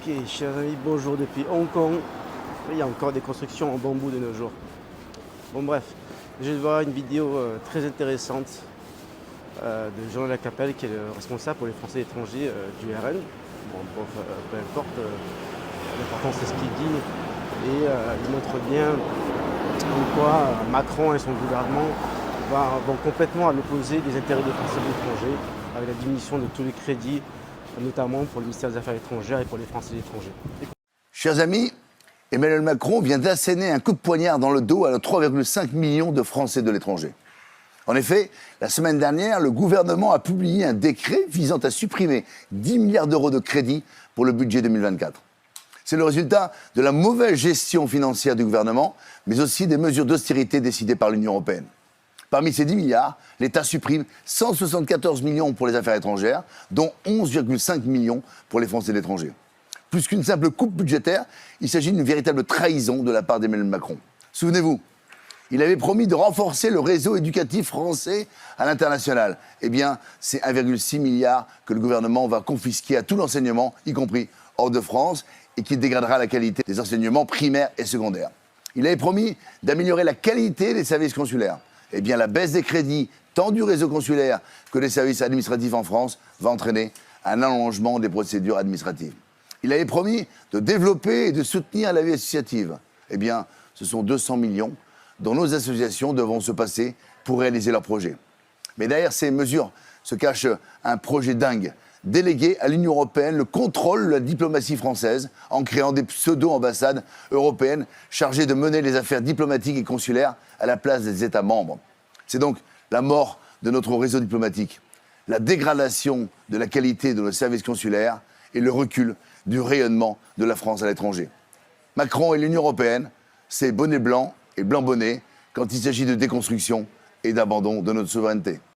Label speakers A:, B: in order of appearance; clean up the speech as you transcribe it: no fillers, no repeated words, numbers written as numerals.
A: Ok, chers amis, bonjour depuis Hong Kong. Il y a encore des constructions en bambou de nos jours. Bon bref, je vais voir une vidéo très intéressante de Jean Lacapelle qui est le responsable pour les Français étrangers du RN. Bon, bref, peu importe, l'important c'est ce qu'il dit et il montre bien en quoi Macron et son gouvernement vont complètement à l'opposé des intérêts des Français de l'étranger avec la diminution de tous les crédits, notamment pour le ministère des Affaires étrangères et pour les Français de l'étranger.
B: Chers amis, Emmanuel Macron vient d'asséner un coup de poignard dans le dos à nos 3,5 millions de Français de l'étranger. En effet, la semaine dernière, le gouvernement a publié un décret visant à supprimer 10 milliards d'euros de crédits pour le budget 2024. C'est le résultat de la mauvaise gestion financière du gouvernement, mais aussi des mesures d'austérité décidées par l'Union européenne. Parmi ces 10 milliards, l'État supprime 174 millions pour les affaires étrangères, dont 11,5 millions pour les Français de l'étranger. Plus qu'une simple coupe budgétaire, il s'agit d'une véritable trahison de la part d'Emmanuel Macron. Souvenez-vous, il avait promis de renforcer le réseau éducatif français à l'international. Eh bien, c'est 1,6 milliard que le gouvernement va confisquer à tout l'enseignement, y compris hors de France, et qui dégradera la qualité des enseignements primaires et secondaires. Il avait promis d'améliorer la qualité des services consulaires. Eh bien, la baisse des crédits, tant du réseau consulaire que des services administratifs en France, va entraîner un allongement des procédures administratives. Il avait promis de développer et de soutenir la vie associative. Eh bien, ce sont 200 millions dont nos associations devront se passer pour réaliser leurs projets. Mais derrière ces mesures se cache un projet dingue. Déléguer à l'Union européenne le contrôle de la diplomatie française en créant des pseudo-ambassades européennes chargées de mener les affaires diplomatiques et consulaires à la place des États membres. C'est donc la mort de notre réseau diplomatique, la dégradation de la qualité de nos services consulaires et le recul du rayonnement de la France à l'étranger. Macron et l'Union européenne, c'est bonnet blanc et blanc bonnet quand il s'agit de déconstruction et d'abandon de notre souveraineté.